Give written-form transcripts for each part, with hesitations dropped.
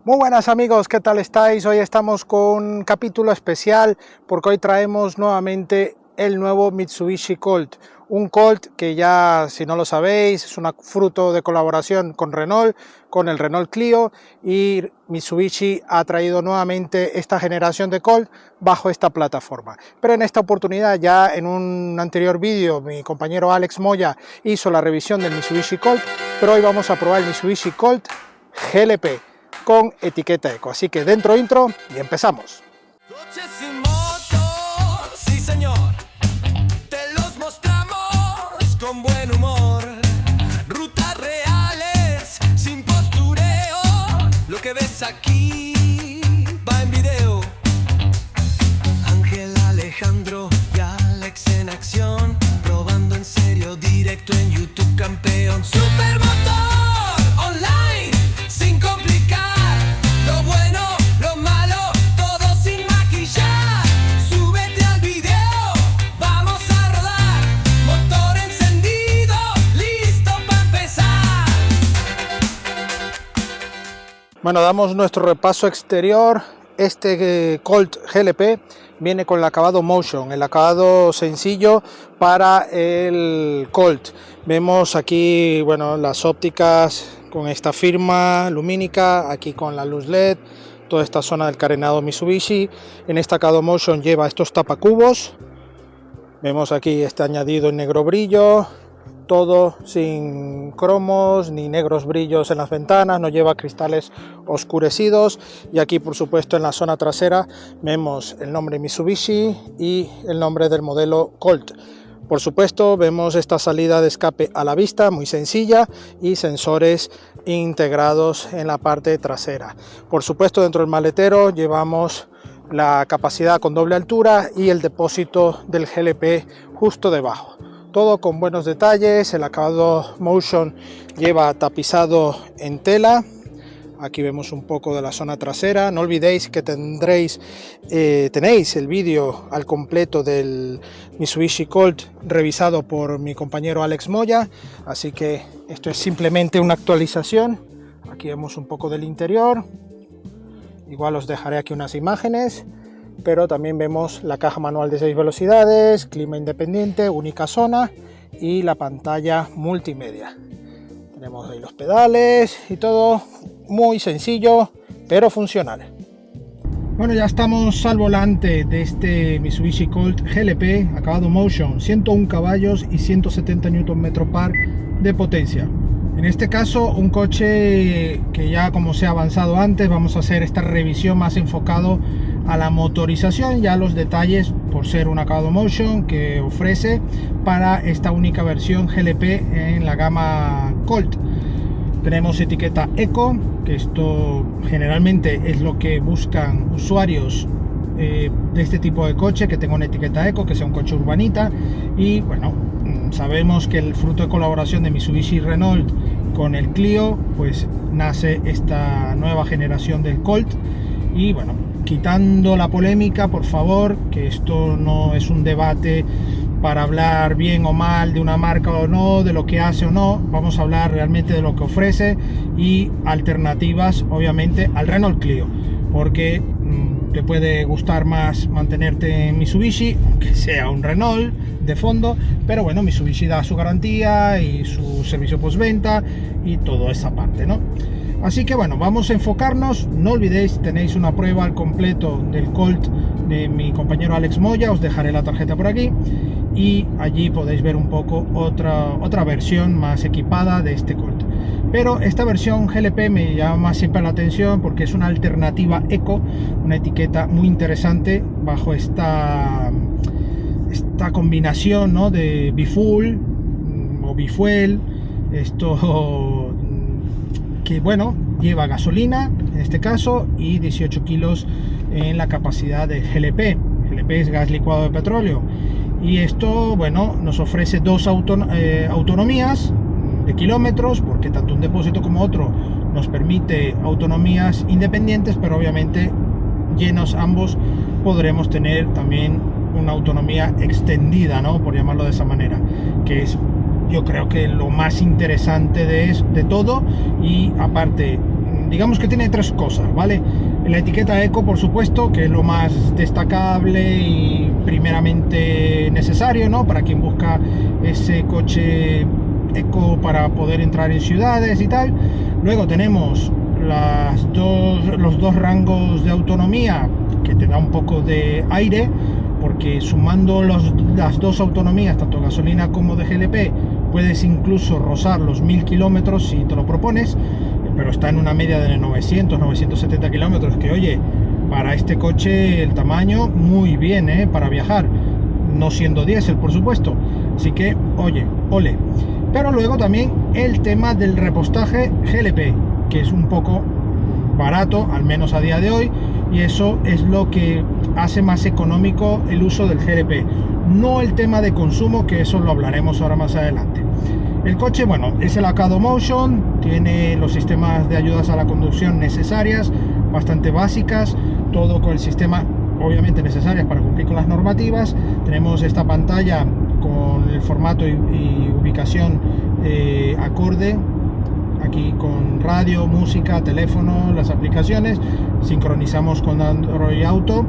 Muy buenas amigos, ¿qué tal estáis? Hoy estamos con un capítulo especial porque hoy traemos nuevamente el nuevo Mitsubishi Colt. Un Colt que ya, si no lo sabéis, es un fruto de colaboración con Renault, con el Renault Clio, y Mitsubishi ha traído nuevamente esta generación de Colt bajo esta plataforma. Pero en esta oportunidad, ya en un anterior vídeo, mi compañero Alex Moya hizo la revisión del Mitsubishi Colt, pero hoy vamos a probar el Mitsubishi Colt GLP con etiqueta eco. Así que dentro intro y empezamos. Coches y motos, sí señor, te los mostramos con buen humor. Rutas reales, sin postureo, lo que ves aquí va en video. Ángel, Alejandro y Alex en acción, probando en serio, directo en YouTube, campeón. Supermotor online, sin complicar. Lo bueno, lo malo, todo sin maquillar. Súbete al video, vamos a rodar. Motor encendido, listo para empezar. Bueno, damos nuestro repaso exterior. Este Colt GLP viene con el acabado Motion, el acabado sencillo para el Colt. Vemos aquí, bueno, las ópticas con esta firma lumínica, aquí con la luz LED, toda esta zona del carenado Mitsubishi. En este acabado Motion lleva estos tapacubos. Vemos aquí este añadido en negro brillo, todo sin cromos ni negros brillos en las ventanas, no lleva cristales oscurecidos. Y aquí, por supuesto, en la zona trasera vemos el nombre Mitsubishi y el nombre del modelo Colt. Por supuesto, vemos esta salida de escape a la vista, muy sencilla, y sensores integrados en la parte trasera. Por supuesto, dentro del maletero llevamos la capacidad con doble altura y el depósito del GLP justo debajo. Todo con buenos detalles. El acabado Motion lleva tapizado en tela. Aquí vemos un poco de la zona trasera. No olvidéis que tenéis el vídeo al completo del Mitsubishi Colt revisado por mi compañero Alex Moya. Así que esto es simplemente una actualización. Aquí vemos un poco del interior. Igual os dejaré aquí unas imágenes. Pero también vemos la caja manual de 6 velocidades, clima independiente, única zona y la pantalla multimedia. Tenemos ahí los pedales y todo muy sencillo pero funcional. Bueno, ya estamos al volante de este Mitsubishi Colt GLP acabado Motion, 101 caballos y 170 Nm/par de potencia. En este caso, un coche que ya, como se ha avanzado antes, vamos a hacer esta revisión más enfocado a la motorización, ya los detalles, por ser un acabado Motion que ofrece para esta única versión GLP en la gama Colt. Tenemos etiqueta Eco, que esto generalmente es lo que buscan usuarios de este tipo de coche, que tenga una etiqueta Eco, que sea un coche urbanita. Y bueno, sabemos que el fruto de colaboración de Mitsubishi y Renault con el Clio, pues nace esta nueva generación del Colt. Y bueno, quitando la polémica, por favor, que esto no es un debate para hablar bien o mal de una marca o no, de lo que hace o no, vamos a hablar realmente de lo que ofrece y alternativas, obviamente, al Renault Clio, porque te puede gustar más mantenerte en Mitsubishi, aunque sea un Renault de fondo, pero bueno, Mitsubishi da su garantía y su servicio postventa y toda esa parte, ¿no? Así que bueno, vamos a enfocarnos. No olvidéis, tenéis una prueba al completo del Colt de mi compañero Alex Moya, os dejaré la tarjeta por aquí y allí podéis ver un poco otra versión más equipada de este Colt. Pero esta versión GLP me llama siempre la atención porque es una alternativa eco, una etiqueta muy interesante bajo esta combinación, ¿no?, de bifuel o bifuel. Esto que, bueno, lleva gasolina en este caso y 18 kilos en la capacidad de GLP. GLP es gas licuado de petróleo. Y esto, bueno, nos ofrece dos autonomías de kilómetros, porque tanto un depósito como otro nos permite autonomías independientes, pero obviamente llenos ambos podremos tener también una autonomía extendida, ¿no?, por llamarlo de esa manera, que es, yo creo que lo más interesante de todo. Y aparte, digamos que tiene tres cosas, ¿vale? La etiqueta eco, por supuesto, que es lo más destacable y primeramente necesario, ¿no? Para quien busca ese coche eco para poder entrar en ciudades y tal. Luego tenemos los dos rangos de autonomía, que te da un poco de aire, porque sumando las dos autonomías, tanto gasolina como de GLP, puedes incluso rozar los 1000 kilómetros si te lo propones, pero está en una media de 970 kilómetros, que oye, para este coche el tamaño muy bien, para viajar, no siendo diésel, por supuesto. Así que, oye, ole. Pero luego también el tema del repostaje GLP, que es un poco barato, al menos a día de hoy, y eso es lo que hace más económico el uso del GLP, no el tema de consumo, que eso lo hablaremos ahora más adelante. El coche, bueno, es el Acado Motion, tiene los sistemas de ayudas a la conducción necesarias, bastante básicas, todo con el sistema obviamente necesarias para cumplir con las normativas. Tenemos esta pantalla con el formato y ubicación acorde, aquí con radio, música, teléfono, las aplicaciones. Sincronizamos con Android Auto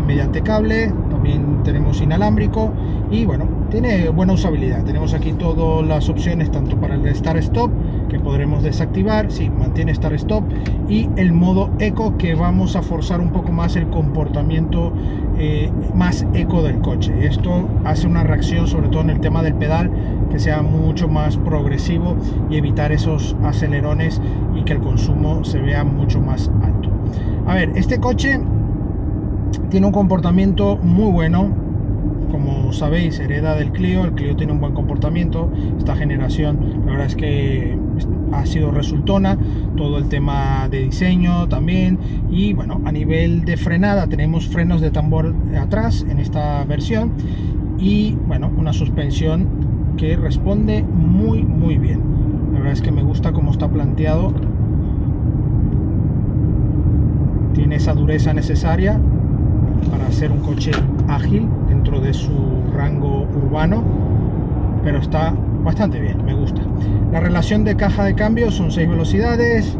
mediante cable, también tenemos inalámbrico y bueno, tiene buena usabilidad. Tenemos aquí todas las opciones, tanto para el Start Stop, que podremos desactivar, sí, mantiene Start Stop, y el modo eco, que vamos a forzar un poco más el comportamiento más eco del coche. Esto hace una reacción, sobre todo en el tema del pedal, que sea mucho más progresivo y evitar esos acelerones y que el consumo se vea mucho más alto. A ver, este coche tiene un comportamiento muy bueno. Como sabéis, hereda del Clio. El Clio tiene un buen comportamiento. Esta generación, la verdad es que ha sido resultona. Todo el tema de diseño también. Y bueno, a nivel de frenada, tenemos frenos de tambor atrás en esta versión. Y bueno, una suspensión que responde muy bien. La verdad es que me gusta cómo está planteado. Tiene esa dureza necesaria para ser un coche ágil dentro de su rango urbano, pero está bastante bien, me gusta. La relación de caja de cambio son 6 velocidades,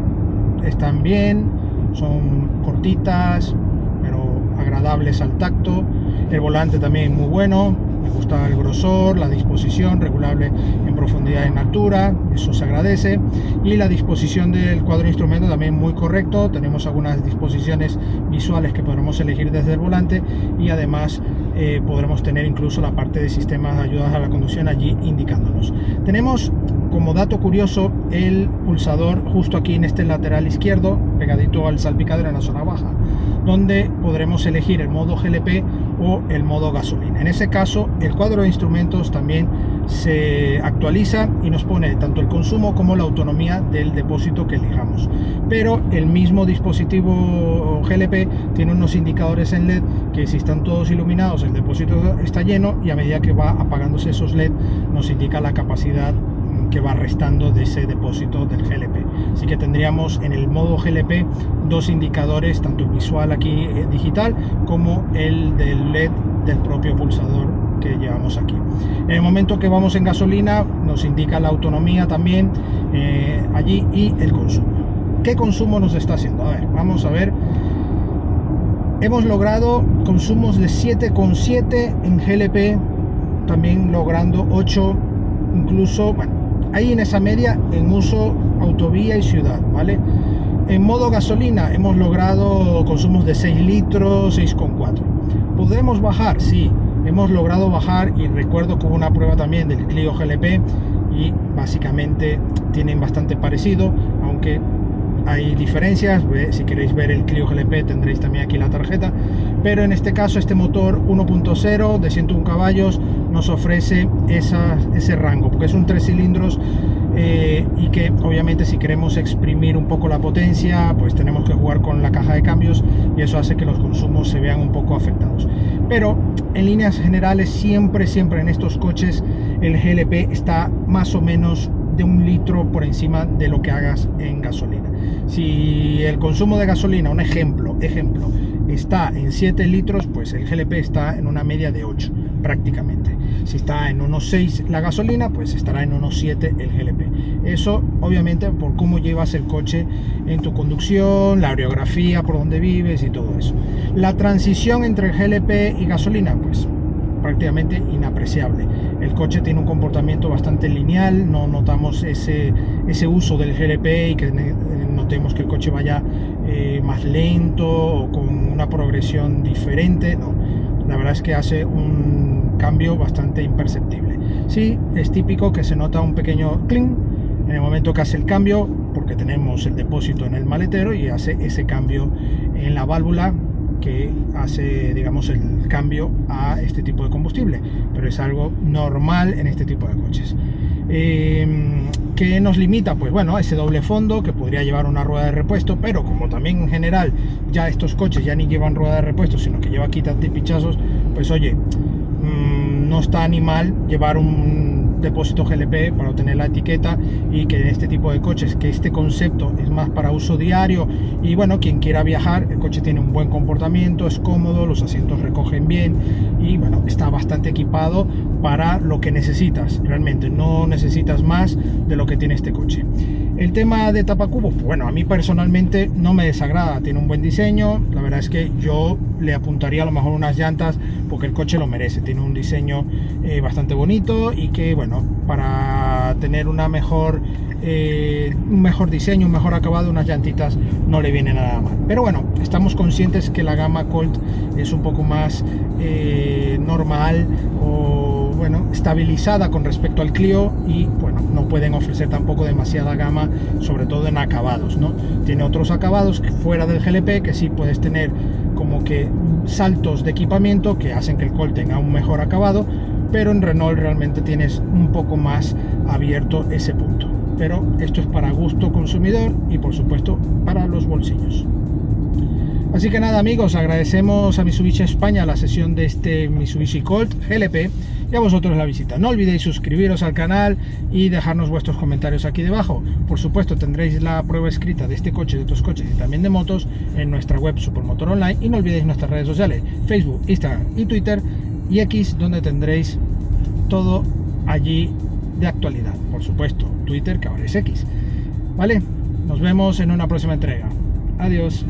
están bien, son cortitas pero agradables al tacto. El volante también muy bueno, me gusta el grosor, la disposición, regulable en profundidad y en altura, eso se agradece. Y la disposición del cuadro de instrumento también muy correcto. Tenemos algunas disposiciones visuales que podremos elegir desde el volante, y además podremos tener incluso la parte de sistemas de ayudas a la conducción allí indicándonos. Tenemos como dato curioso el pulsador justo aquí en este lateral izquierdo, pegadito al salpicadero en la zona baja, donde podremos elegir el modo GLP o el modo gasolina. En ese caso, el cuadro de instrumentos también se actualiza y nos pone tanto el consumo como la autonomía del depósito que elijamos. Pero el mismo dispositivo GLP tiene unos indicadores en LED que, si están todos iluminados, el depósito está lleno, y a medida que va apagándose esos LED nos indica la capacidad que va restando de ese depósito del GLP. Así que tendríamos en el modo GLP dos indicadores, tanto el visual aquí digital como el del LED del propio pulsador que llevamos aquí. En el momento que vamos en gasolina nos indica la autonomía también allí, y el consumo. ¿Qué consumo nos está haciendo? A ver, vamos a ver. Hemos logrado consumos de 7,7 en GLP, también logrando 8 incluso, bueno, ahí en esa media en uso autovía y ciudad, ¿vale? En modo gasolina hemos logrado consumos de 6 litros, 6,4. ¿Podemos bajar? Sí, hemos logrado bajar, y recuerdo que hubo una prueba también del Clio GLP y básicamente tienen bastante parecido, aunque hay diferencias. Si queréis ver el Clio GLP tendréis también aquí la tarjeta, pero en este caso este motor 1.0 de 101 caballos nos ofrece ese rango, porque es un 3 cilindros y que obviamente si queremos exprimir un poco la potencia, pues tenemos que jugar con la caja de cambios, y eso hace que los consumos se vean un poco afectados. Pero en líneas generales siempre en estos coches el GLP está más o menos de 1 litro por encima de lo que hagas en gasolina. Si el consumo de gasolina, un ejemplo, está en 7 litros, pues el GLP está en una media de 8 prácticamente. Si está en 1.6 la gasolina, pues estará en 1.7 el GLP. Eso obviamente por cómo llevas el coche en tu conducción, la orografía, por donde vives y todo eso. La transición entre GLP y gasolina, pues prácticamente inapreciable. El coche tiene un comportamiento bastante lineal, no notamos ese uso del GLP y que notemos que el coche vaya más lento o con una progresión diferente. No, la verdad es que hace un cambio bastante imperceptible. Sí, es típico que se nota un pequeño clink en el momento que hace el cambio, porque tenemos el depósito en el maletero y hace ese cambio en la válvula que hace, digamos, el cambio a este tipo de combustible, pero es algo normal en este tipo de coches. ¿Qué nos limita? Pues bueno, ese doble fondo que podría llevar una rueda de repuesto, pero como también en general ya estos coches ya ni llevan rueda de repuesto, sino que lleva quítate pinchazos, pues oye, no está ni mal llevar un depósito GLP para obtener la etiqueta, y que en este tipo de coches, que este concepto es más para uso diario, y bueno, quien quiera viajar, el coche tiene un buen comportamiento, es cómodo, los asientos recogen bien y bueno, está bastante equipado para lo que necesitas. Realmente no necesitas más de lo que tiene este coche. El tema de tapacubos, pues bueno, a mí personalmente no me desagrada, tiene un buen diseño. La verdad es que yo le apuntaría a lo mejor unas llantas porque el coche lo merece, tiene un diseño bastante bonito, y que bueno, para tener un mejor diseño, un mejor acabado, unas llantitas no le viene nada mal. Pero bueno, estamos conscientes que la gama Colt es un poco más normal o bueno, estabilizada con respecto al Clio, y bueno, no pueden ofrecer tampoco demasiada gama, sobre todo en acabados, ¿no? Tiene otros acabados fuera del GLP que sí puedes tener como que saltos de equipamiento que hacen que el Colt tenga un mejor acabado, pero en Renault realmente tienes un poco más abierto ese punto. Pero esto es para gusto consumidor y por supuesto para los bolsillos. Así que nada, amigos, agradecemos a Mitsubishi España la sesión de este Mitsubishi Colt GLP y a vosotros la visita. No olvidéis suscribiros al canal y dejarnos vuestros comentarios aquí debajo. Por supuesto, tendréis la prueba escrita de este coche, de otros coches y también de motos en nuestra web Supermotor Online, y no olvidéis nuestras redes sociales, Facebook, Instagram y Twitter y X, donde tendréis todo allí de actualidad. Por supuesto, Twitter, que ahora es X. ¿Vale? Nos vemos en una próxima entrega. Adiós.